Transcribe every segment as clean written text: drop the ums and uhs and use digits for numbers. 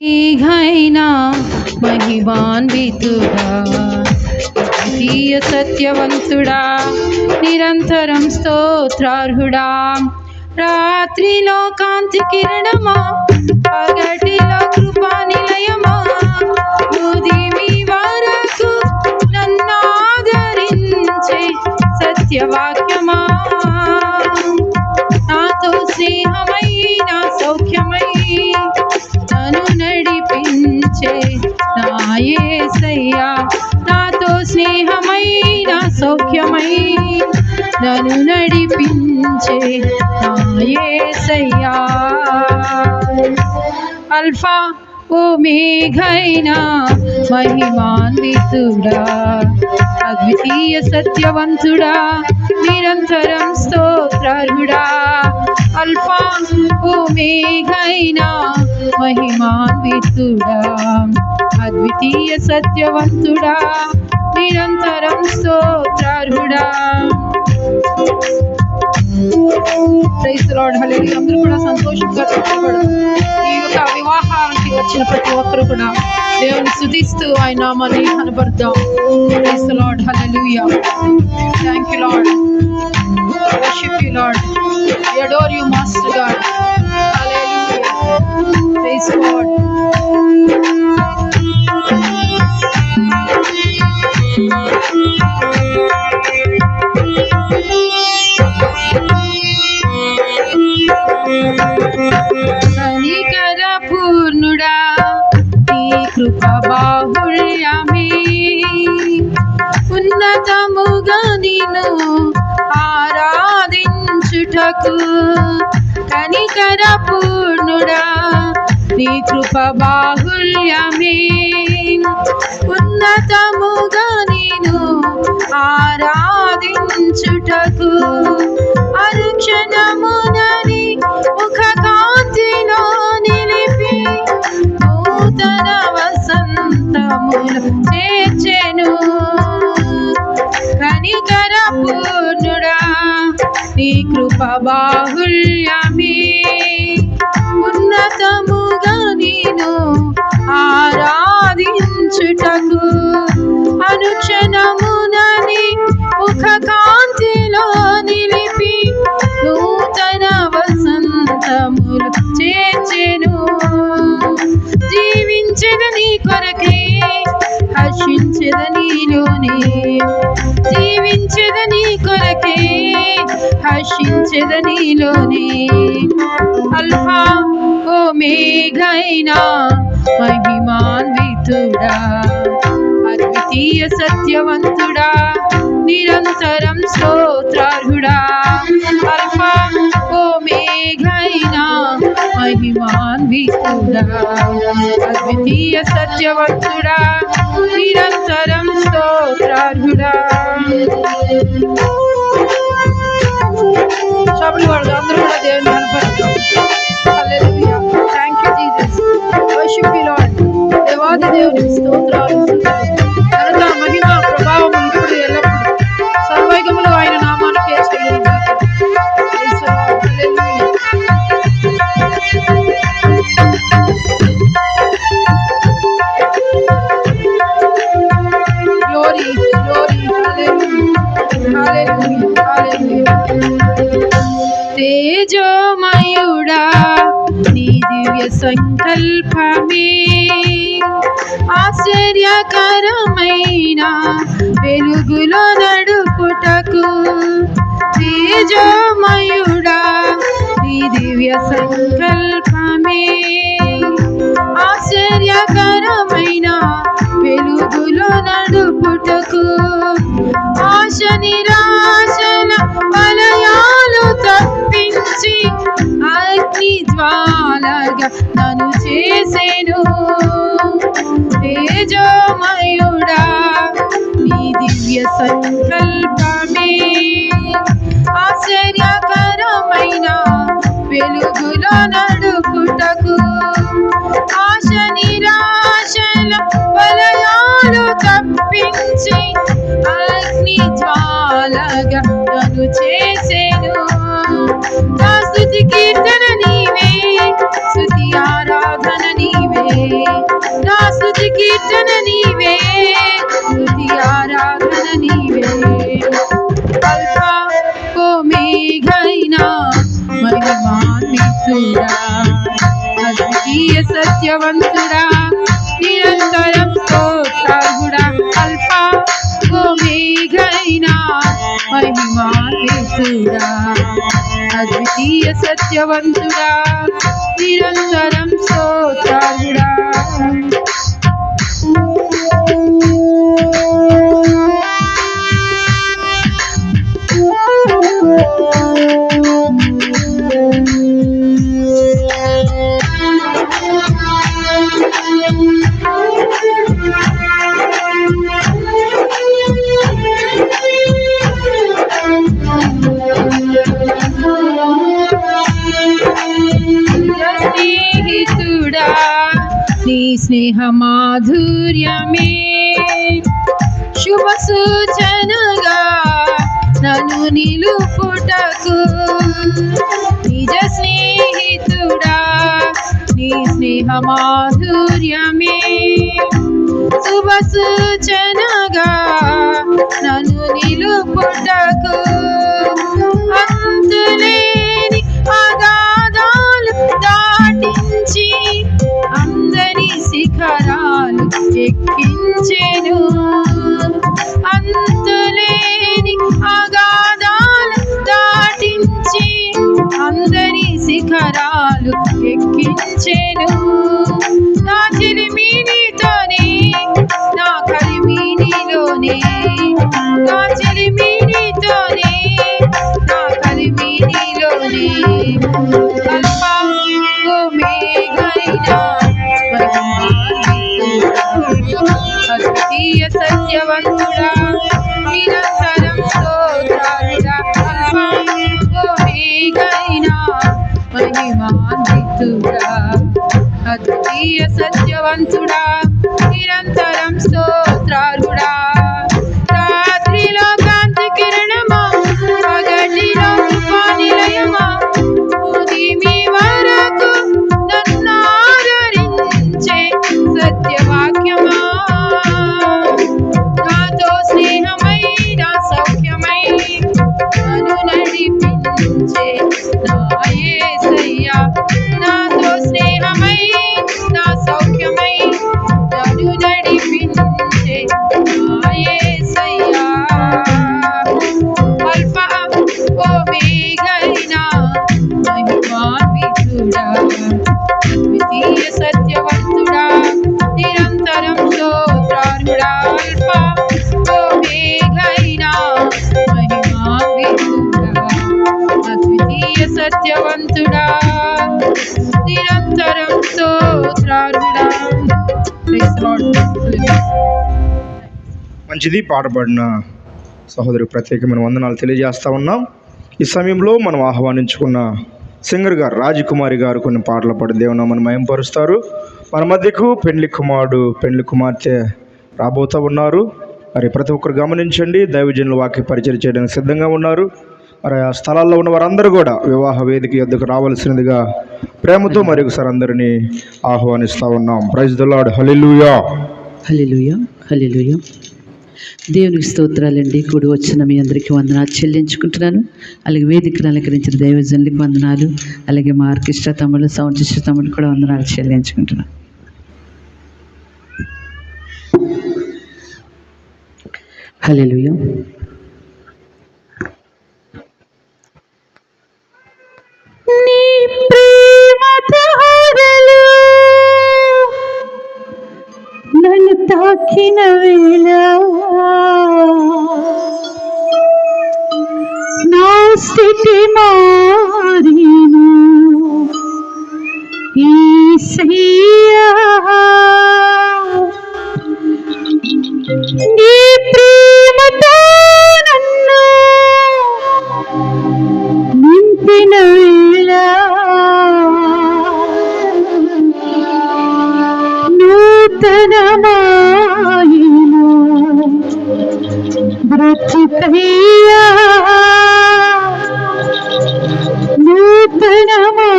घैना महिमान्वितुडा द्वितीय सत्यवंतुडा निरंतरं स्तोत्रार्हुडा रात्रिलो कांति किरणमा पगटिलो कृपा निलयमा उदिमी वరకు నన్నాదరించే సత్యవాక్యమా నాతో స్నేహమై నా సౌఖ్యమై నన్ను నడిపించే నా యేసయ్యా నాతో స్నేహమై నా సౌఖ్యమై నన్ను నడిపించే నా యేసయ్యా అల్ఫా ఓమేఘైనా మహిమాన్వితుడా అద్వితీయ సత్యవంతుడా నిరంతరం స్తోత్రార్హుడా అల్ఫా ఓమేఘైనా మహిమాన్వితుడా అద్వితీయ సత్యవంతుడా నిరంతరం స్తోత్రార్హుడా ప్రైజ్ ది లార్డ్ హల్లెలూయా అందరూ కూడా సంతోషంగా చప్పట్లు ఈ యొక్క వివాహానికి వచ్చిన ప్రతి ఒక్కరు కూడా దేవుని స్తుతిస్తూ ఆయన నామాన్ని కనబడదాం. Praise the Lord hallelujah thank you Lord worship you Lord we adore you master God hallelujah praise God కనికర పూర్ణుడా నీ కృప బాహుళ్యమే ఉన్నతముగా నిన్ను ఆరాధించుటకు కనికర పూర్ణుడా నీ కృప బాహుళ్యమే ఉన్నతముగా నిన్ను ఆరాధించుటకు అనుక్షణమునని ముఖ కాంతిలో నిలిపి నూతన వసంతములు చేర్చెను కనికర పూర్ణుడా నీ కృప బాహుళ్యమే ఉన్నతముగా నేను ఆరాధించుటకు అనుక్షణమునని ముఖ కాంతిలో నిలిపి నూతన వసంతములు చేర్చెను జీవించిన నీ కొరకే హర్షించ నిలిచెదనిలోనే అల్ఫా ఓమేఘైనా మహిమాన్వితుడా అద్వితీయ సత్యవంతుడా నిరంతరం స్తోత్రార్హుడా అల్ఫా ఓమేఘైనా మహిమాన్వితుడా అద్వితీయ సత్యవంతుడా నిరంతరం స్తోత్రార్హుడా. చప్పట్లు కొడదాం అందరూ కూడా దేవుని కనపడతాం. Hallelujah. Thank you Jesus. Worship you Lord. దేవాది దేవుని స్తోత్రాలు ఘనత మహిమ ప్రభావం ఇప్పుడు ఎల్లప్పుడు సర్వైకములు ఆయన నామానికే చెల్లును గాక. Praise the Lord. Hallelujah. Glory glory. Hallelujah hallelujah hallelujah. తేజోమయుడా నీ దివ్య సంకల్పమే ఆశ్చర్యకరమైన వెలుగులో నడుపుటకు తేజోమయుడా నీ దివ్య సంకల్పమే ఆశ్చర్యకరమైన వెలుగులో నడుపుటకు ఆశ నిరాశల వలయాలు తప్పించి అగ్ని జ్వాలగా నన్ను చేసెను తేజోమయుడా నీ దివ్య సంకల్పమే ఆశ్చర్యకరమైన వెలుగులో నడుపుటకు ఆశ నిరాశల వలయాలు తప్పించి అగ్ని జ్వాలగా నన్ను చేసెను. నా స్తుతి కీర్తన నీవే స్తుతి ఆరాధన నీవే నా స్తుతి కీర్తన నీవే స్తుతి ఆరాధన నీవే అల్ఫా ఓమేఘైనా మహిమాన్వితుడా అద్వితీయ సత్యవంతుడా నిరంతరం స్తోత్రార్హుడా అల్ఫా ఓమేఘైనా మహిమాన్వితుడా అద్వితీయ సత్యవంతుడా నిరంతరం స్తోత్రార్హుడా. స్నేహితుడా నీ స్నేహ మాధుర్యమే శుభ సూచనగా నన్ను నిలుపుటకు నిజ స్నేహితుడా నీ స్నేహ మాధుర్యమే శుభ సూచనగా నన్ను నిలుపుటకు అంతులేని అగాధాలు దాటించి అందరి శిఖరాలు ఎక్కించెను అంతులేని అగాధాలు దాటించి అందరి శిఖరాలు ఎక్కించెను. నా చెలిమి నీతోనే నా కలిమి నీలోనే నా చెలిమి నీతోనే నా కలిమి నీలోనే అల్ఫా ఓమేఘైనా అద్వితీయ సత్యవంతుడా నిరంతరం స్తోత్రార్హుడా అల్ఫా ఓమేఘైనా మహిమాన్వితుడా అద్వితీయ సత్యవంతుడా నిరంతరం స్తోత్రార్హుడా. రాత్రిలో కాంతి కిరణమా పగటిలో కృపా నిలయమా ఉదిమి వరకు నన్ను ఆదరించే సత్యవాక్యమా నాతో స్నేహమై నా సౌఖ్యమై నన్ను నడిపించే నా యేసయ్యా నాతో స్నేహమై నా సౌఖ్యమై నన్ను నడిపించే నా మంచిది. పాటపడిన సహోదరి ప్రత్యేకమైన వందనాలు తెలియజేస్తా ఉన్నాం. ఈ సమయంలో మనం ఆహ్వానించుకున్న సింగర్ గారు రాజకుమారి గారు కొన్ని పాటలు పాడి దేవునామని మయంపరుస్తారు. మన మధ్యకు పెండ్లి కుమారుడు పెండ్లి కుమార్తె రాబోతూ ఉన్నారు. మరి ప్రతి ఒక్కరు గమనించండి. దైవజనులు వాక్య పరిచయం చేయడానికి సిద్ధంగా ఉన్నారు. మరి ఆ స్థలాల్లో ఉన్న వారందరూ కూడా వివాహ వేదిక యొద్దకు రావాల్సినదిగా ప్రేమతో మరి ఒకసారి అందరినీ ఆహ్వానిస్తూ ఉన్నాం. Praise the Lord. Hallelujah, hallelujah, hallelujah. దేవునికి స్తోత్రాలండి. కూడి వచ్చిన మీ అందరికీ వందనాలు చెల్లించుకుంటున్నాను. అలాగే వేదికను అలంకరించిన దైవజనులకు వందనాలు. అలాగే మా ఆర్కెస్ట్రా తమ్ముడు, సౌండ్ సిస్టర్ తమ్ముడు కూడా వందనాలు చెల్లించుకుంటున్నాను. హల్లెలూయా. నీ ప్రేమ ధారలు నన్ను తాకిన వేళ నా స్థితి మారిను యేసయ్యా. నీ ప్రేమతో నన్ను నింపిన వేళ నూతనమాయను బ్రతుకయ్యా, నూతనమాయను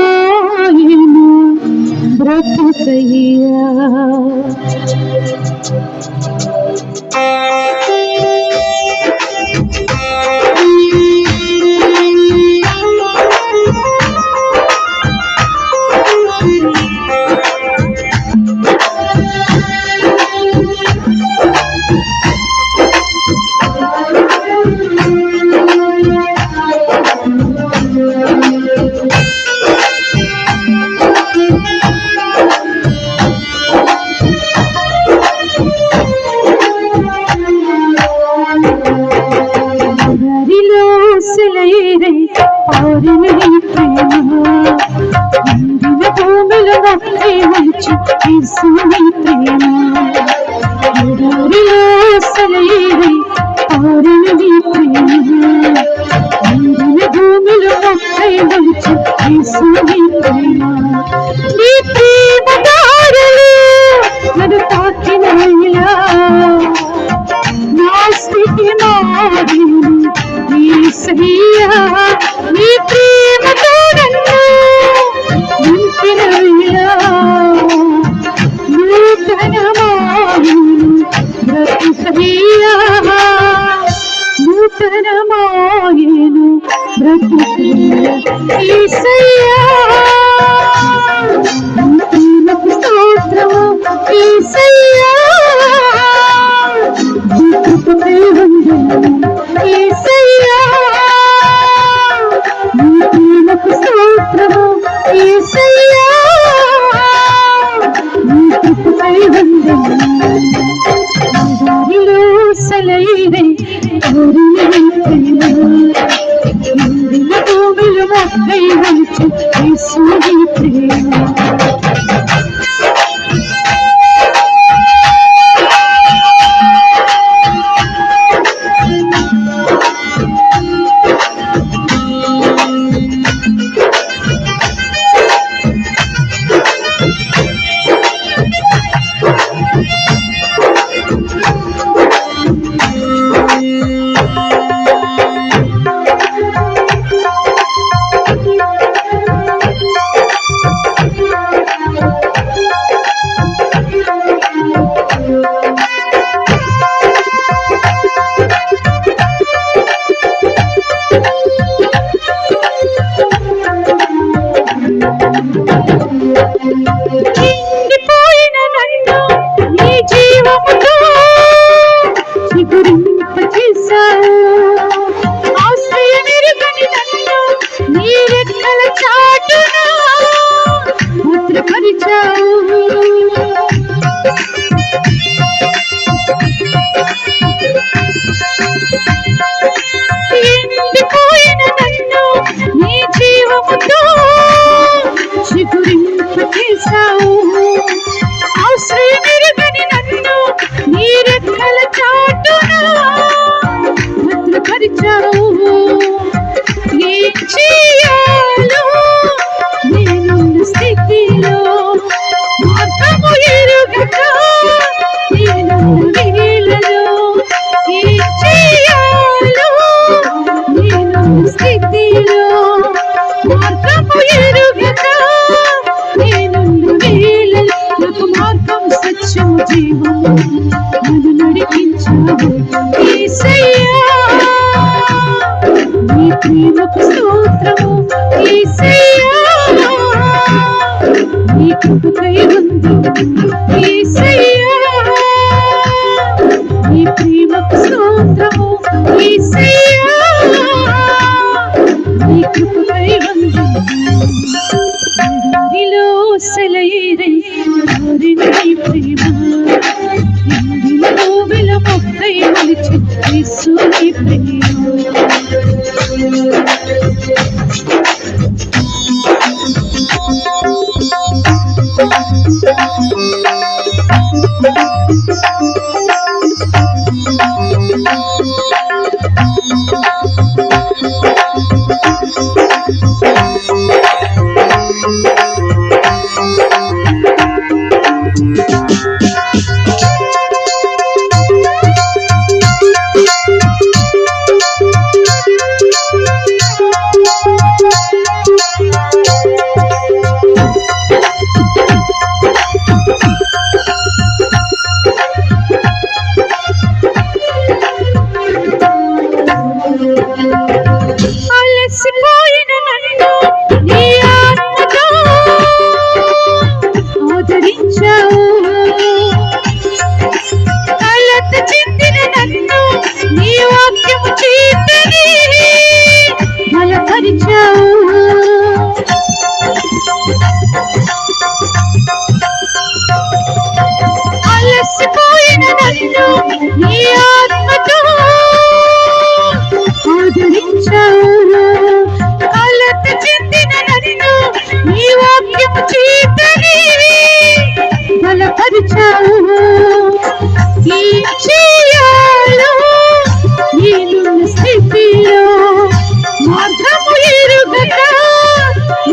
బ్రతుకయ్యా. నూతనమాయను బ్రతుకయ్యా యేసయ్యా. ప్రేమకు స్తోత్రము యేసయ్యా. కృపపై వందనము యేసయ్యా. ప్రేమకు స్తోత్రము యేసయ్యా. కృపపై వందనము దారిలో సలైరే భూమిలో మొక్కై వంచు యేసుని ప్రేమ. నన్ను నడిపించావు యేసయ్యా, నీ ప్రేమకు స్తోత్రము యేసయ్యా, నీ కృపకై వందనము యేసయ్యా, నీ ప్రేమకు స్తోత్రము యేసయ్యా, నీ కృపకై వందనము. ఎడారిలో సెలయేరై కోరిన నీ ప్రేమ, ఎండిన భూమిల మొక్కై మొలిచి యేసు నీ ప్రేమ. అలసిపోయిన నన్ను నీ ఆత్మతో ఆదరించావు, కలత చెందిన నన్ను నీ వాక్యము చేతని బలపరిచావు. అలసిపోయిన నన్ను నీ ఆత్మతో ఆదరించావు, కలత చెందిన నన్ను నీ వాక్యము చేతని బలపరిచావు. ఏం చేయాలో నేనున్న స్థితిలో మార్గము ఎరుగక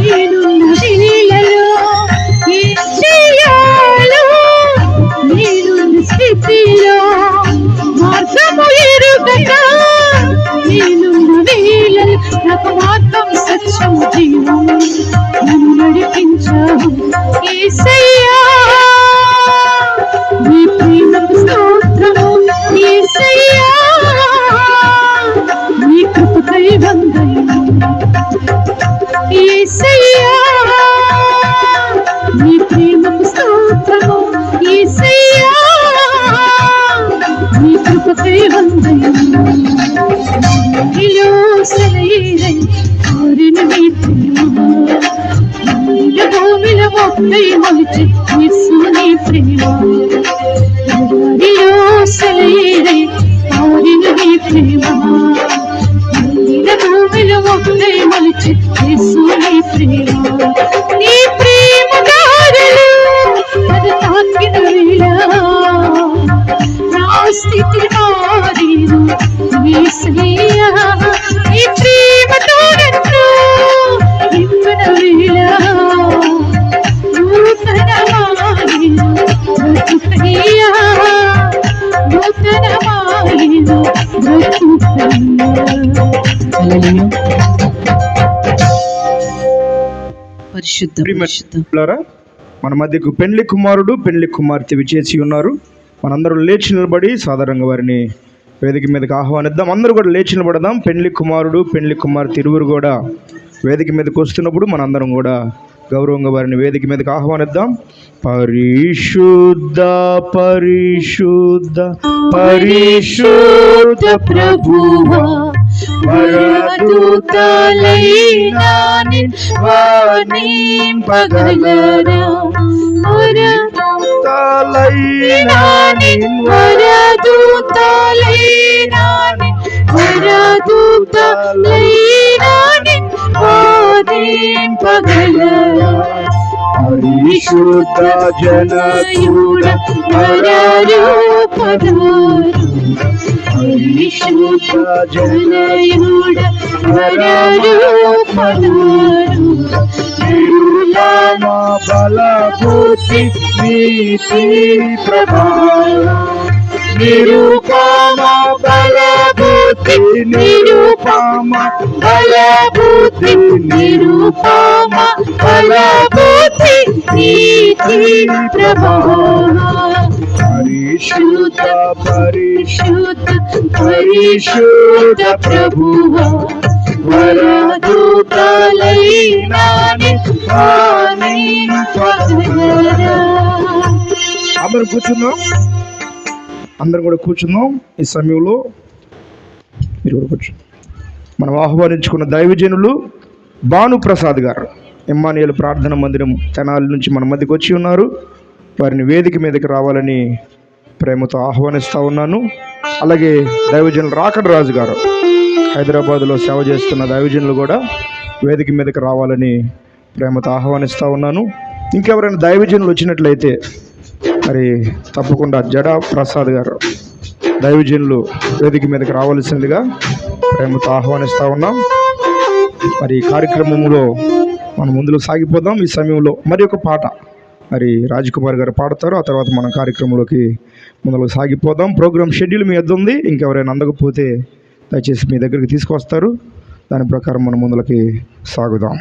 నేనున్న వేళలో, ఏం చేయాలో నేనున్న స్థితిలో మార్గము ఎరుగక నేనున్న వేళలో, నాకు మార్గం సత్యం జీవం నన్ను నడిపించావు యేసయ్యా, నీ ప్రేమకు స్తోత్రము యేసయ్యా, నీ కృపకై వందనము యేసయ్యా, నీ ప్రేమకు స్తోత్రము యేసయ్యా, నీ కృపకై వందనము. ఇలో సెలయేరై కోరిన నీ ప్రేమ, ఎండిన భూమిల మొక్కై మొలిచి యేసు నీ ప్రేమ. ఎడారిలో సెలయేరై కోరిన నీ ప్రేమ, ఎండిన భూమిల మొక్కై మొలిచి యేసు నీ ప్రేమ. నీ ప్రేమ గాలులు నన్ను తాకిన వేళ నా స్థితి మారేను యేసయ్యా, నీ ప్రేమతో నన్ను నింపిన వేళ నూతనమాయెను బ్రతుకయ్యా, నూతనమాయెను బ్రతుకయ్యా. పరిశుద్ధ ప్రియులారా, మన మధ్యకు పెండ్లి కుమారుడు పెండ్లి కుమార్తె విచేసి ఉన్నారు. మనందరూ లేచి నిలబడి సాధారణంగా వారిని వేదిక మీదకి ఆహ్వానిద్దాం. అందరూ కూడా లేచి నిలబడదాం. పెండ్లి కుమారుడు పెండ్లి కుమార్తె ఇరువురు కూడా వేదిక మీదకి వస్తున్నప్పుడు మనందరం కూడా గౌరవంగా వారిని వేదిక మీదకి ఆహ్వానిద్దాం. పరిశుద్ధ పరిశుద్ధ పరిశుద్ధ ప్రభువా, వరదూతలైనా వర్ణింపగలరా, వరదూతలైనా వర్ణింపగలరా, పరిశుద్ధ జనకుడ వరరూపధారు, పరిశుద్ధ జనకుడ వరరూపధారు, నిరుపమ బలభూతి నీతి ప్రభావం, నిరుపమ బలభూతి నిరుపమ బలభూతి నిరుపమ బలభూతి నీతి ప్రభావం, పరిశుద్ధ పరిశుద్ధ పరిశుద్ధ ప్రభువా అందరూ కూర్చుందాం. అందరం కూడా కూర్చుందాం. ఈ సమయంలో మీరు కూడా కూర్చుందాం. మనం ఆహ్వానించుకున్న దైవజనులు భానుప్రసాద్ గారు ఇమ్మానుయేలు ప్రార్థన మందిరం తెనాలి నుంచి మన మధ్యకి వచ్చి ఉన్నారు. వారిని వేదిక మీదకి రావాలని ప్రేమతో ఆహ్వానిస్తూ ఉన్నాను. అలాగే దైవజనులు రాకడరాజు గారు హైదరాబాదులో సేవ చేస్తున్న దైవజనులు కూడా వేదిక మీదకి రావాలని ప్రేమతో ఆహ్వానిస్తూ ఉన్నాను. ఇంకెవరైనా దైవజనులు వచ్చినట్లయితే మరి తప్పకుండా జడా ప్రసాద్ గారు దైవజనులు వేదిక మీదకి రావాల్సిందిగా ప్రేమతో ఆహ్వానిస్తూ ఉన్నాం. మరి ఈ కార్యక్రమంలో మనం ముందుకు సాగిపోదాం. ఈ సమయంలో మరి ఒక పాట మరి రాజ్కుమార్ గారు పాడతారు. ఆ తర్వాత మన కార్యక్రమంలోకి ముందుకు సాగిపోదాం. ప్రోగ్రామ్ షెడ్యూల్ మీ వద్ద ఉంది. ఇంకెవరైనా అందకపోతే దయచేసి మీ దగ్గరికి తీసుకొస్తారు. దాని ప్రకారం మనం ముందులకి సాగుదాం.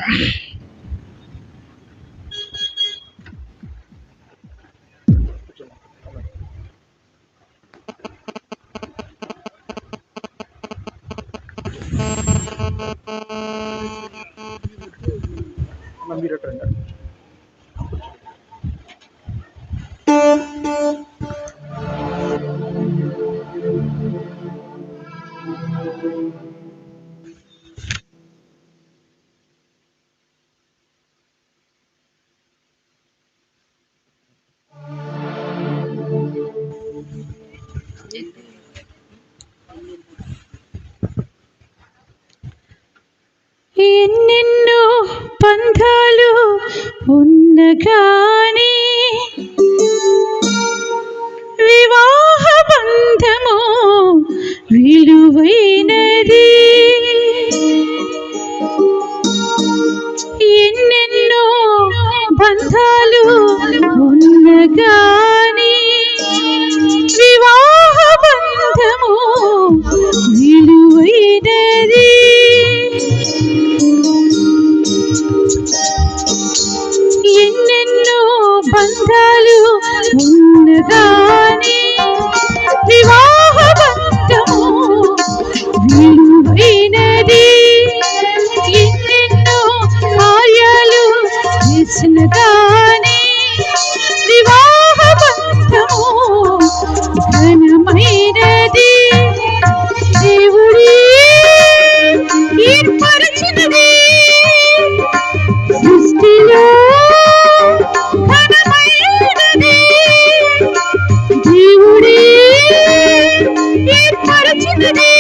ఎన్నెన్నో బంధాలు ఉన్నగాని వివాహ బంధము విలువైనది. ఎన్నెన్నో బంధాలు ఉన్నగాని వివాహ బంధము విలువైనది. ఎన్నెన్నో బంధాలు ఉన్నగాని వివాహ బంధము విలువైనది. ఎన్నెన్నో కార్యాలు చేసినగాని వివాహ బంధము ఘనమైనది. దేవుడే ఏర్పరచినది సృష్టిలో ఘనమైనది. దేవుడే ఏర్పరచినది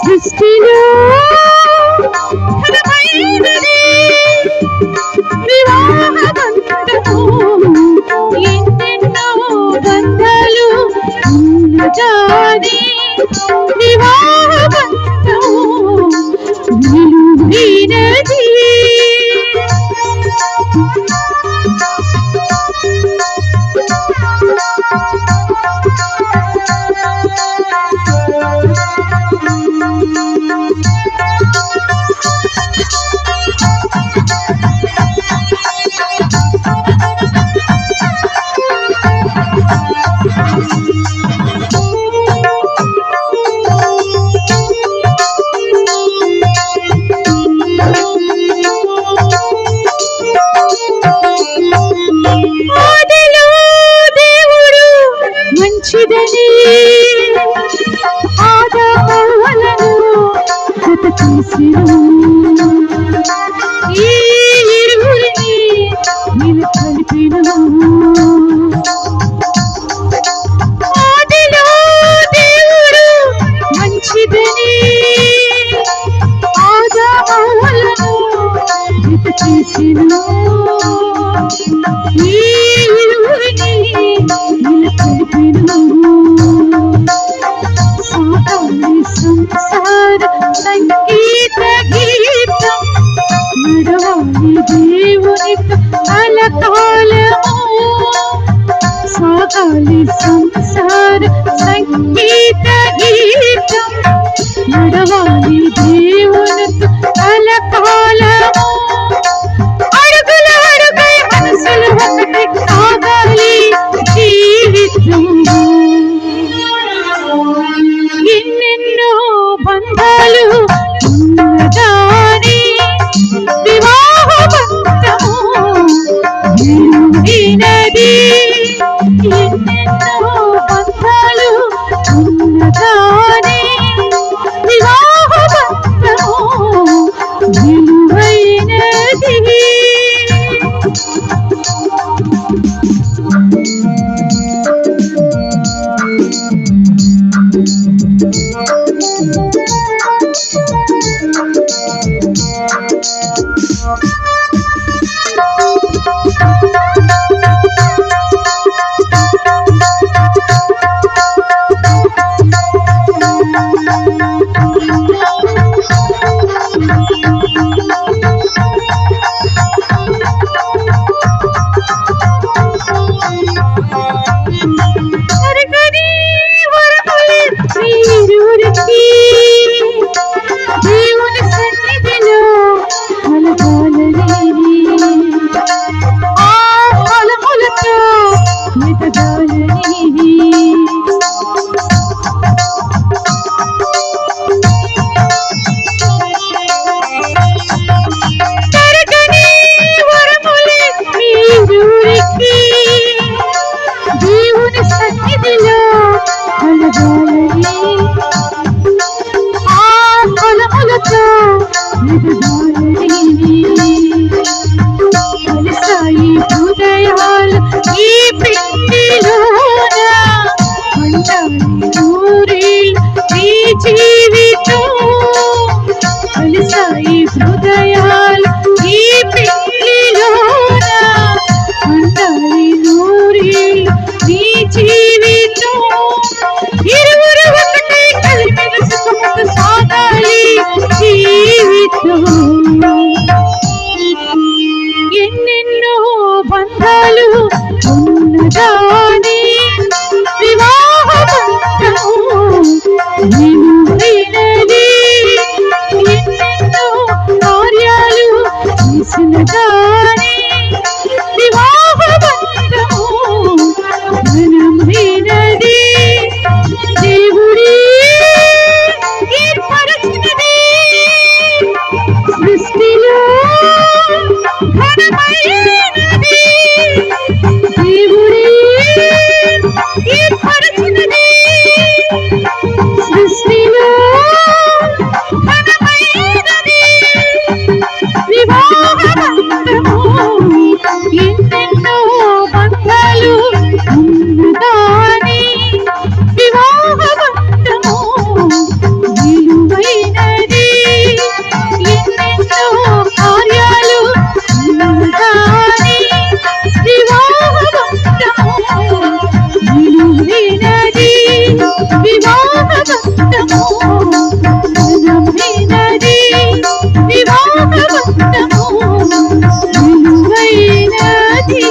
సృష్టిలో ఘనమైనది. వివాహ బంధము ఎన్నెన్నో బంధాలు ఉన్నగాని వివాహ బంధము విలువైనది. ఆదిలో దేవుడు మంచిదని ఆదాములను జత చేసెను. ఈ ఇరువురిని కలిపెను. ఆదిలో దేవుడు మంచిదని ఆదాములను జత చేసెను. ఈ ఇరువురిని కలిపెను. సాకాలి సంసార సంగీత గీతం నడవాలి దేవునితో కలకాలము. సాకాలి సంసార సంగీత గీతం నడవాలి దేవునితో కలకాలము. అడుగుల అడుగై మనసులు ఒకటి సాగాలి విలువైనది ఎన్నెన్నో బంధాలు ఉన్నదానే వివాహ బంధము విలువైనది. దేవుని సన్నిధిలో కలగాలని ఆ ఫలములతో ఎదగాలని తరగని వరములే మీరురికి దేవుని సన్నిధిలో కలగాలని కలిసాయి హృదయాలు ఈ పిండిలోన అంటాలి నూరేళ్ళు ఈ జీవితం. కలిసాయి హృదయాలు ఈ పిండిలోన అంటాలి నూరేళ్ళు ఈ జీవితం. ఇరువురు ఒకటే కలిమెలుసుకుంటూ సాగాలి జీవితం. ఎన్నెన్నో బంధాలు ఉన్నదాని వివాహ బంధము విలువైనది. ఎన్నెన్నో కార్యాలు చేసినదాని వివాహ బంధము ఘనమైనది. దేవుడి ఏర్పరచినది సృష్టిలో ఘనమైనది. దేవుడి ఏర్పరచినది సృష్టిలో ఘనమైనది వివాహ బంధము. ఎన్నెన్నో బంధాలు ఉన్నదాని వివాహ బంధము విలువైనది. ఎన్నెన్నో కార్యాలు ఉన్నదాని వివాహ బంధము విలువైనది. వివాహ బంధము ఘనమైనది. వివాహ బంధము విలువైనది.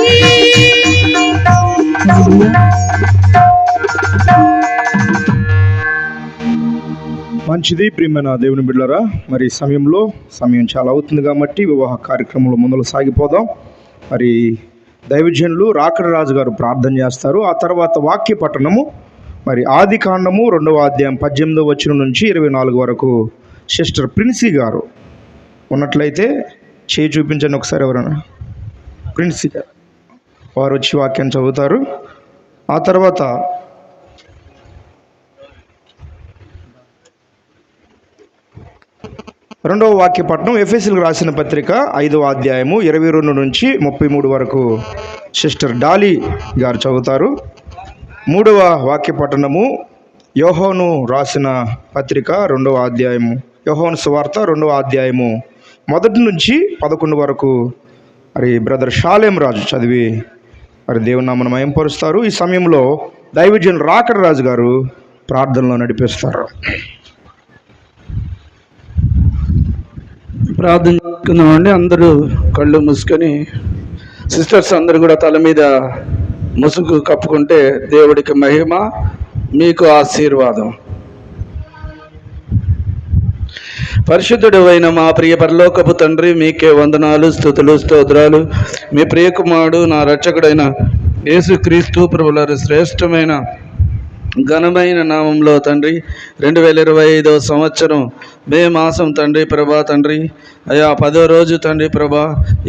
మంచిది ప్రియమైన దేవుని బిడ్డలారా, మరి సమయం చాలా అవుతుంది కాబట్టి వివాహ కార్యక్రమంలో ముందుకు సాగిపోదాం. మరి దైవజనులు రాకడ రాజు గారు ప్రార్థన చేస్తారు. ఆ తర్వాత వాక్య పఠనము మరి ఆది కాండము 2వ అధ్యాయం 18వ వచనం నుంచి 24 వరకు సిస్టర్ ప్రిన్సీ గారు ఉన్నట్లయితే చేయి చూపించండి ఒకసారి. ఎవరైనా ప్రిన్సీ గారు వారు వచ్చి వాక్యం చదువుతారు. ఆ తర్వాత రెండవ వాక్యపట్నం ఎఫెసీయులకు రాసిన పత్రిక 5వ అధ్యాయము 22 నుంచి 33 వరకు సిస్టర్ డాలీ గారు చదువుతారు. 3వ వాక్యపట్టణము యోహాను రాసిన పత్రిక 2వ అధ్యాయము, యోహాను సువార్త 2వ అధ్యాయము 1 నుంచి 11 వరకు మరి బ్రదర్ షాలేం రాజు చదివి మరి దేవుని నామమును మహిమపరుస్తారు. ఈ సమయంలో దైవజనులు రాకడ రాజు గారు ప్రార్థనలో నడిపిస్తారు. ప్రార్థన చేసుకుందామండి. అందరూ కళ్ళు మూసుకొని సిస్టర్స్ అందరూ కూడా తల మీద ముసుగు కప్పుకుంటే దేవుడికి మహిమ, మీకు ఆశీర్వాదం. పరిశుద్ధుడు అయిన మా ప్రియ పరలోకపు తండ్రి, మీకే వందనాలు, స్తుతులు, స్తోత్రాలు. మీ ప్రియకుమారుడు నా రక్షకుడైన యేసుక్రీస్తు ప్రభువారి శ్రేష్టమైన ఘనమైన నామంలో తండ్రి 2025 సంవత్సరం మే మాసం తండ్రి ప్రభా తండ్రి అయా 10వ రోజు తండ్రి ప్రభా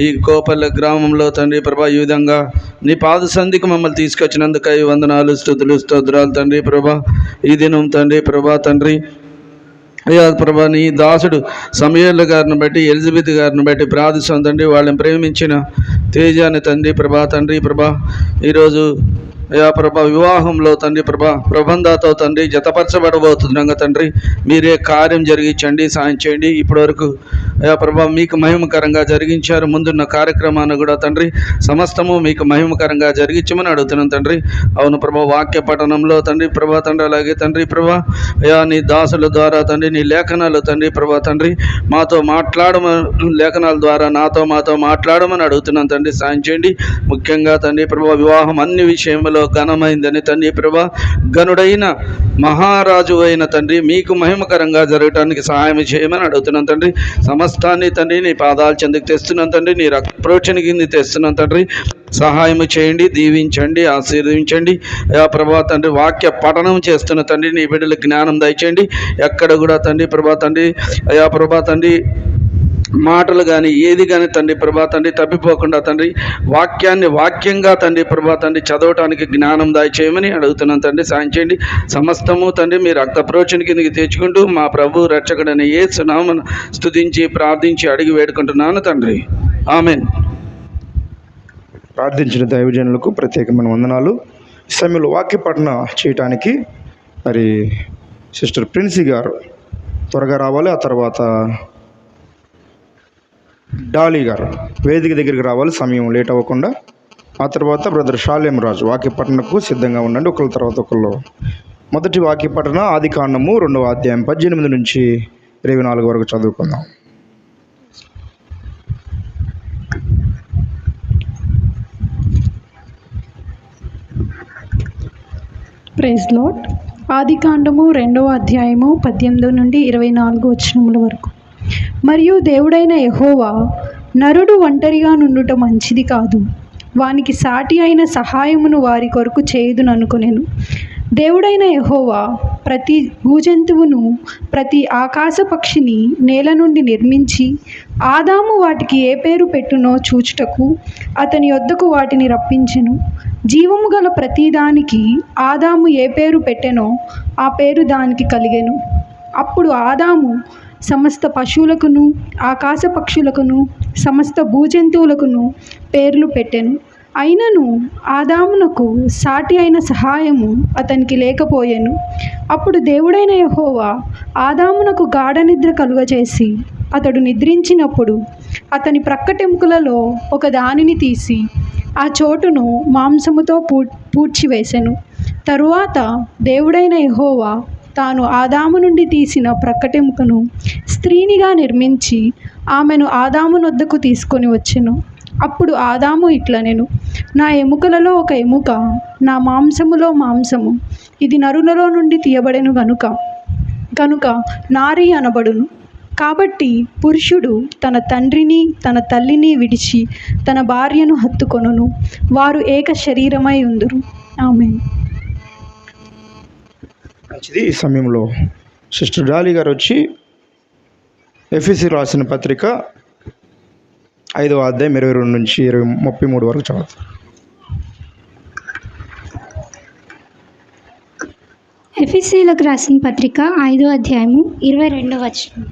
ఈ కోపల్లె గ్రామంలో తండ్రి ప్రభా ఈ విధంగా నీ పాద సంధికి మమ్మల్ని తీసుకొచ్చినందుకై వందనాలు స్తుతులు స్తోత్రాలు తండ్రి ప్రభా ఈ దినం తండ్రి ప్రభా తండ్రి అయ్యా ప్రభా నీ దాసుడు సమయల్ గారిని బట్టి ఎలిజబెత్ గారిని బట్టి ప్రార్థిస్తాం తండ్రి వాళ్ళని ప్రేమించిన తేజాన్ని తండ్రి ప్రభా ఈరోజు అయ్యా ప్రభా వివాహంలో తండ్రి ప్రబంధాతో తండ్రి జతపరచబడబోతున్నాగా తండ్రి మీరే కార్యం జరిగించండి, సాయం చేయండి. ఇప్పటివరకు అయ్యా ప్రభా మీకు మహిమకరంగా జరిగించారు. ముందున్న కార్యక్రమాన్ని కూడా తండ్రి సమస్తము మీకు మహిమకరంగా జరిగించమని అడుగుతున్నాను తండ్రి. అవును ప్రభా వాక్య పఠనంలో తండ్రి తండ్రి అలాగే తండ్రి అయ్యా నీ దాసుల ద్వారా తండ్రి నీ లేఖనాలు తండ్రి తండ్రి మాతో లేఖనాల ద్వారా మాతో మాట్లాడమని అడుగుతున్నాను తండ్రి. సాయం చేయండి. ముఖ్యంగా తండ్రి వివాహం అన్ని విషయంలో ఘనమైందని తండ్రి గనుడైన మహారాజు అయిన తండ్రి మీకు మహిమకరంగా జరగటానికి సహాయం చేయమని అడుగుతున్నాను తండ్రి. సమస్తాన్ని తండ్రి నీ పాదాల చెందుకు తెస్తున్నాను తండ్రి. నీ రక్తప్రోక్షణ కింద తెస్తున్నాను తండ్రి. సహాయం చేయండి, దీవించండి, ఆశీర్వదించండి. అయా తండ్రి వాక్య పఠనం చేస్తున్న తండ్రి నీ బిడ్డలకు జ్ఞానం దయచేయండి. ఎక్కడ కూడా తండ్రి తండ్రి అయా తండ్రి మాటలు కానీ ఏది కానీ తండ్రి తండ్రి తప్పిపోకుండా తండ్రి వాక్యంగా తండ్రి తండ్రి చదవటానికి జ్ఞానం దయచేయమని అడుగుతున్నాను తండ్రి. సాయం చేయండి. సమస్తము తండ్రి మీ రక్తప్రోక్షణ కిందకి తెచ్చుకుంటూ మా ప్రభు రక్షకుడైన యేసు నామమున స్తుతించి ప్రార్థించి అడిగి వేడుకుంటున్నాను తండ్రి. ఆమేన్. ప్రార్థించిన దైవజనులకు ప్రత్యేకమైన వందనాలు. ఈ సమయంలో వాక్య పఠన చేయటానికి మరి సిస్టర్ ప్రిన్సీ గారు త్వరగా రావాలి. ఆ తర్వాత డాలీ గారు వేదిక దగ్గరికి రావాలి, సమయం లేట్ అవ్వకుండా. ఆ తర్వాత బ్రదర్ షాలేం రాజు వాక్య పఠనకు సిద్ధంగా ఉండండి. ఒకళ్ళ తర్వాత ఒకళ్ళు. మొదటి వాక్య పఠన ఆదికాండము 2వ అధ్యాయం 18 నుంచి 24 వరకు చదువుకుందాం. Praise Lord. ఆదికాండము 2వ అధ్యాయము 18 నుండి 24 వచనముల వరకు. మరియు దేవుడైన యెహోవా నరుడు ఒంటరిగా నుండుట మంచిది కాదు, వానికి సాటి అయిన సహాయమును వారి కొరకు చేయుదుననుకొనెను. దేవుడైన యెహోవా ప్రతి భూజంతువును ప్రతి ఆకాశ పక్షిని నేల నుండి నిర్మించి ఆదాము వాటికి ఏ పేరు పెట్టునో చూచుటకు అతని యొద్దకు వాటిని రప్పించెను. జీవము గల ప్రతిదానికి ఆదాము ఏ పేరు పెట్టెనో ఆ పేరు దానికి కలిగెను. అప్పుడు ఆదాము సమస్త పశువులకును ఆకాశ పక్షులకును సమస్త భూజంతువులకును పేర్లు పెట్టెను. అయినను ఆదామునకు సాటి అయిన సహాయము అతనికి లేకపోయెను. అప్పుడు దేవుడైన యెహోవా ఆదామునకు గాఢ నిద్ర కలుగజేసి అతడు నిద్రించినప్పుడు అతని ప్రక్కటెముకలలో ఒక దానిని తీసి ఆ చోటును మాంసముతో పూడ్చివేసెను. తరువాత దేవుడైన యెహోవా తాను ఆదాము నుండి తీసిన ప్రక్కటెముకను స్త్రీనిగా నిర్మించి ఆమెను ఆదాము నొద్దకు తీసుకొని వచ్చెను. అప్పుడు ఆదాము ఇట్లనెను, నా ఎముకలలో ఒక ఎముక, నా మాంసములో మాంసము, ఇది నరులలో నుండి తీయబడెను కనుక నారి అనబడును. కాబట్టి పురుషుడు తన తండ్రిని తన తల్లిని విడిచి తన భార్యను హత్తుకొనును, వారు ఏక శరీరమై ఉందురు. ఆమేన్. మంచిది. ఈ సమయంలో సిస్టర్ డాలీ గారు వచ్చి ఎఫెసీ రాసిన పత్రిక 5వ అధ్యాయం 22 నుంచి 33 వరకు చదువుతారు. ఎఫెసీయులకు రాసిన పత్రిక 5వ అధ్యాయము 22వ వచనం.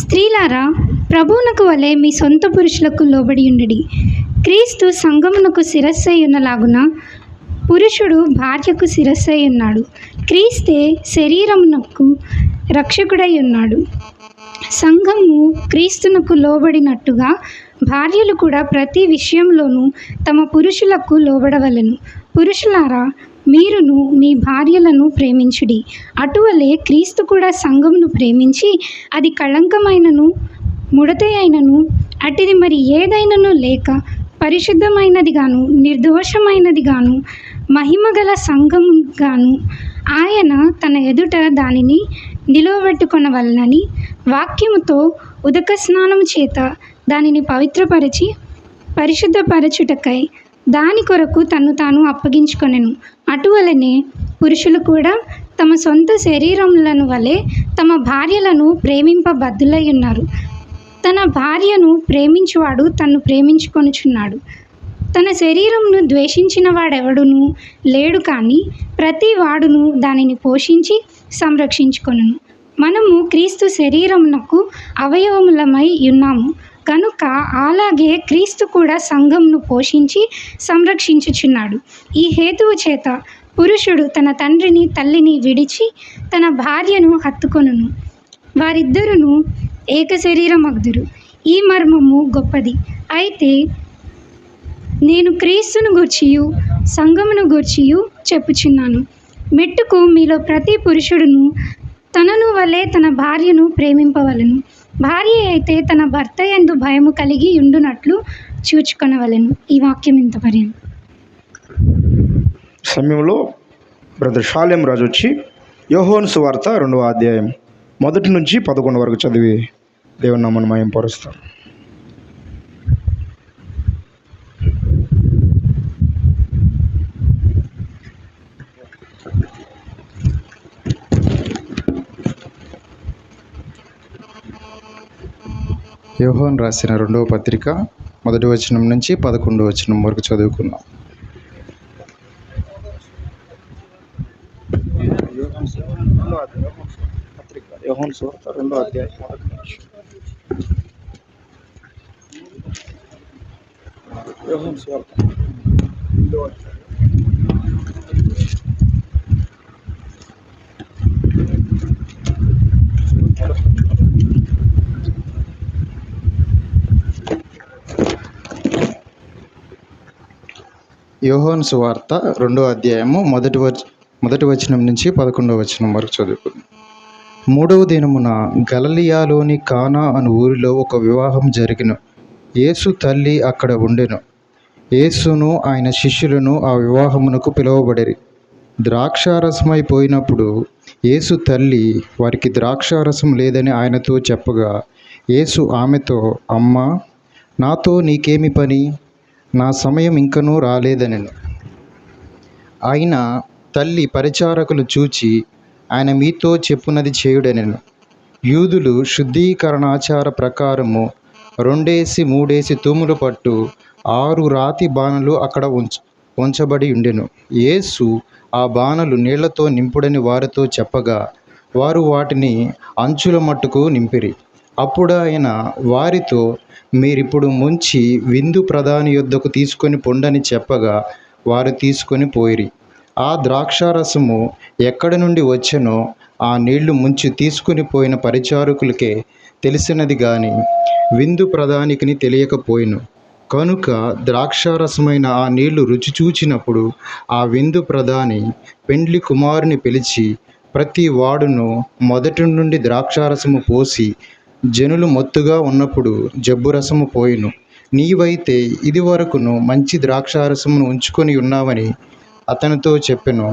స్త్రీలారా, ప్రభువునకు వలె మీ సొంత పురుషులకు లోబడి ఉండుడి. క్రీస్తు సంఘమునకు శిరస్సై ఉన్నలాగున పురుషుడు భార్యకు శిరస్సై ఉన్నాడు. క్రీస్తే శరీరమునకు రక్షకుడై ఉన్నాడు. సంఘము క్రీస్తునకు లోబడినట్టుగా భార్యలు కూడా ప్రతి విషయంలోనూ తమ పురుషులకు లోబడవలెను. పురుషులారా, మీరును మీ భార్యలను ప్రేమించుడి. అటువలే క్రీస్తు కూడా సంఘమును ప్రేమించి అది కళంకమైనను ముడత అయినను అటిది మరి ఏదైనను లేక పరిశుద్ధమైనది గాను నిర్దోషమైనది గాను మహిమగల సంఘము గాను ఆయన తన ఎదుట దానిని నిలువబెట్టుకొనవలనని వాక్యముతో ఉదక స్నానము చేత దానిని పవిత్రపరిచి పరిశుద్ధపరచుటకై దాని కొరకు తన్ను తాను అప్పగించుకొనెను. అటువలనే పురుషులు కూడా తమ సొంత శరీరములను వలె తమ భార్యలను ప్రేమింపబద్ధులై ఉన్నారు. తన భార్యను ప్రేమించువాడు తన్ను ప్రేమించుకొనుచున్నాడు. తన శరీరమును ద్వేషించిన వాడెవడును లేడు, కానీ ప్రతి వాడును దానిని పోషించి సంరక్షించుకొనును. మనము క్రీస్తు శరీరమునకు అవయవములమై ఉన్నాము కనుక అలాగే క్రీస్తు కూడా సంఘమును పోషించి సంరక్షించుచున్నాడు. ఈ హేతువు చేత పురుషుడు తన తండ్రిని తల్లిని విడిచి తన భార్యను హత్తుకొనును, వారిద్దరును ఏక శరీరమగుదురు. ఈ మర్మము గొప్పది. అయితే నేను క్రీస్తును గూర్చియు సంఘమును గూర్చియు చెప్పుచున్నాను. మెట్టుకు మీలో ప్రతి పురుషుడును తనను వలె తన భార్యను ప్రేమింపవలెను. భార్య అయితే తన భర్త యందు భయము కలిగి ఉండునట్లు చూచుకొనవలెను. ఈ వాక్యం ఇంతవరకు. సమయంలో బ్రదర్ షాలేం రాజు వచ్చి యోహోను సువార్త 2వ అధ్యాయం 1 నుంచి 11 వరకు చదివి దేవుని నామమును మహిమపరుస్తారు. యోహాను రాసిన 2వ పత్రిక 1వ వచనం నుంచి 11వ వచనం వరకు చదువుకున్నాం. యోహాను సువార్త 2వ అధ్యాయం 1 నుంచి. యోహాను సువార్త 2వ అధ్యాయం. యోహాను సువార్త 2వ అధ్యాయము మొదటి వచనం నుంచి 11వ వచనం వరకు చదువుకున్నాం. 3వ దినమున గలిలయలోని కానా అను ఊరిలో ఒక వివాహం జరిగెను. యేసు తల్లి అక్కడ ఉండెను. యేసును ఆయన శిష్యులను ఆ వివాహమునకు పిలువబడిరి. ద్రాక్షారసమైపోయినప్పుడు యేసు తల్లి వారికి ద్రాక్షారసం లేదని ఆయనతో చెప్పగా, యేసు ఆమెతో, అమ్మా, నాతో నీకేమి పని? నా సమయం ఇంకనూ రాలేదనెను. ఆయన తల్లి పరిచారకులు చూచి, ఆయన మీతో చెప్పునది చేయుడనెను. యూదులు శుద్ధీకరణాచార ప్రకారము 2-3 తూముల పట్టు 6 రాతి బాణలు అక్కడ ఉంచబడి ఉండెను. యేసు ఆ బాణలు నీళ్లతో నింపుడని వారితో చెప్పగా, వారు వాటిని అంచుల మట్టుకు నింపిరి. అప్పుడు ఆయన వారితో, మీరిప్పుడు ముంచి విందు ప్రధాని యొద్దకు తీసుకొని పొండని చెప్పగా, వారు తీసుకొని పోయిరి. ఆ ద్రాక్షారసము ఎక్కడి నుండి వచ్చెనో ఆ నీళ్లు ముంచి తీసుకుని పోయిన పరిచారకులకే తెలిసినది గాని విందు ప్రధానికిని తెలియకపోయిను. కనుక ద్రాక్షారసమైన ఆ నీళ్లు రుచి చూచినప్పుడు ఆ విందు ప్రధాని పెండ్లి కుమారుని పిలిచి, ప్రతి వాడును మొదటి నుండి ద్రాక్షారసము పోసి జనులు మొత్తుగా ఉన్నప్పుడు జబ్బురసము పోయిను. నీవైతే ఇది వరకును మంచి ద్రాక్షారసమును ఉంచుకొని ఉన్నావని అతనితో చెప్పెను.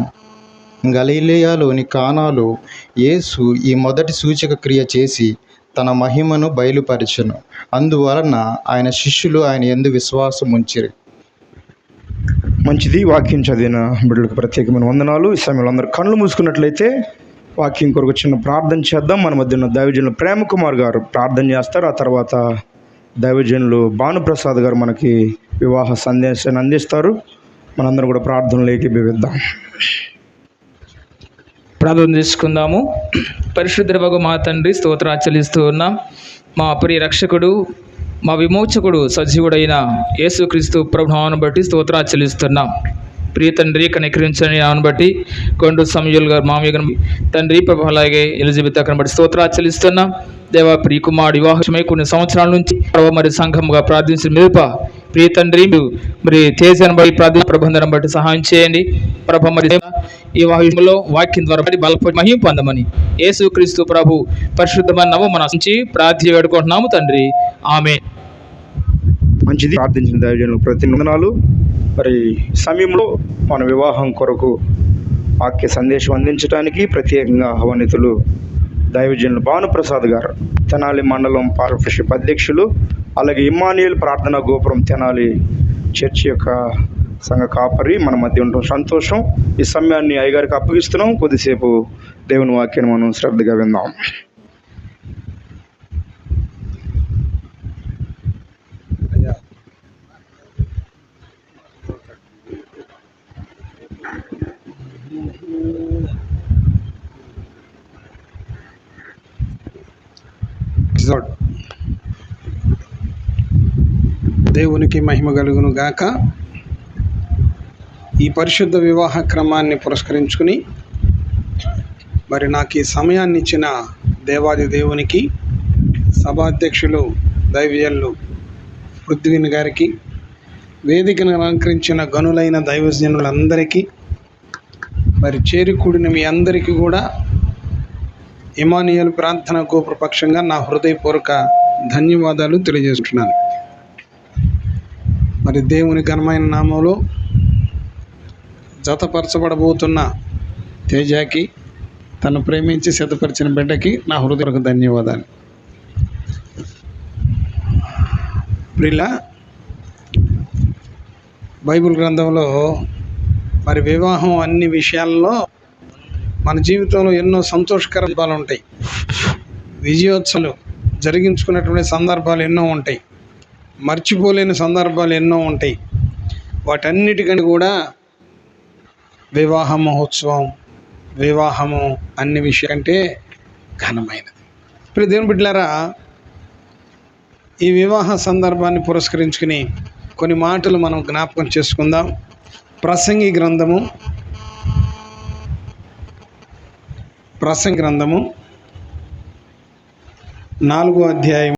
గలిలయలోని కానాలో యేసు ఈ మొదటి సూచక క్రియ చేసి తన మహిమను బయలుపరచెను. అందువలన ఆయన శిష్యులు ఆయన యందు విశ్వాసం ఉంచిరి. మంచిది. వాక్యం చదివిన బిడ్డలకు ప్రత్యేకమైన వందనాలు. ఈ సమయంలో అందరూ కళ్ళు మూసుకున్నట్లయితే వాక్యం కొరకు చిన్న ప్రార్థన చేద్దాం. మన మధ్య ఉన్న దైవజనులు ప్రేమ కుమార్ గారు ప్రార్థన చేస్తారు. ఆ తర్వాత దైవజనులు భానుప్రసాద్ గారు మనకి వివాహ సందేశాన్ని అందిస్తారు. మనందరం కూడా ప్రార్థనలోకి ఏకీభవిద్దాం. ప్రార్థన చేసుకుందాము. పరిశుద్ధుడగు మా తండ్రి, స్తోత్రాలు చెల్లిస్తూ ఉన్నాం. మా ప్రియ రక్షకుడు, మా విమోచకుడు, సజీవుడైన యేసుక్రీస్తు ప్రభువును బట్టి స్తోత్రాలు చెల్లిస్తున్నాం. ప్రియ తండ్రి, కనికరించని నామను బట్టి కొండు సమయుల్ గారు మామయ్య గారు తండ్రి ప్రభు, అలాగే ఎలిజబెత్ అక్కను బట్టి స్తోత్రాలు చెల్లిస్తున్నాం. దేవా, ప్రియ కుమారుడు వివాహమై కొన్ని సంవత్సరాల నుంచి మరి సంఘంగా ప్రార్థించిన మీదప ప్రియ తండ్రి, మరి తేజను బట్టి ప్రార్థన ప్రబంధనం బట్టి సహాయం చేయండి ప్రభు. మరి ఈ వాక్యంలో వాక్యం ద్వారా బలపడి మహిమ పొందమని యేసుక్రీస్తు ప్రభు పరిశుద్ధమైన నామమున మన నుంచి ప్రార్థన వేడుకుంటున్నాము తండ్రి, ఆమేన్. మంచిది. ప్రార్థించిన దైవజనులు ప్రతి వందనాలు. మరి సమయంలో మన వివాహం కొరకు వాక్య సందేశం అందించడానికి ప్రత్యేకంగా ఆహ్వానితులు దైవజనులు భానుప్రసాద్ గారు, తెనాలి మండలం పార్ట్నర్షిప్ అధ్యక్షులు, అలాగే ఇమ్మానుయేల్ ప్రార్థనా గోపురం తెనాలి చర్చి యొక్క సంఘ కాపరి మన మధ్య ఉండటం సంతోషం. ఈ సమయాన్ని అయ్యగారికి అప్పగిస్తున్నాం. కొద్దిసేపు దేవుని వాక్యాన్ని మనం శ్రద్ధగా విందాం. దేవునికి మహిమ కలుగును గాక. ఈ పరిశుద్ధ వివాహ క్రమాన్ని పురస్కరించుకుని మరి నాకు ఈ సమయాన్ని ఇచ్చిన దేవాది దేవునికి, సభాధ్యక్షులు దైవజనులు పృథ్వీన్ గారికి, వేదికను అలంకరించిన గనులైన దైవజనులందరికీ, మరి చేరికూడిన మీ అందరికీ కూడా ఇమ్మానుయేల్ ప్రార్థనా గోపుర పక్షంగా నా హృదయపూర్వక ధన్యవాదాలు తెలియజేస్తున్నాను. మరి దేవుని ఘనమైన నామంలో జతపరచబడబోతున్న తేజాకి, తను ప్రేమించి సిద్ధపరిచిన బిడ్డకి నా హృదయపూర్వక ధన్యవాదాలు. ప్రియుల, బైబిల్ గ్రంథంలో మరి వివాహం అన్ని విషయాల్లో మన జీవితంలో ఎన్నో సంతోషకర సందర్భాలు ఉంటాయి. విజయోత్సవాలు జరిగించుకున్నటువంటి సందర్భాలు ఎన్నో ఉంటాయి. మర్చిపోలేని సందర్భాలు ఎన్నో ఉంటాయి. వాటన్నిటికంటే కూడా వివాహ మహోత్సవం, వివాహము అన్ని విషయాలంటే ఘనమైనది. ఇప్పుడు దేవుని బిడ్డలారా, ఈ వివాహ సందర్భాన్ని పురస్కరించుకుని కొన్ని మాటలు మనం జ్ఞాపకం చేసుకుందాం. ప్రసంగి గ్రంథము 4వ అధ్యాయం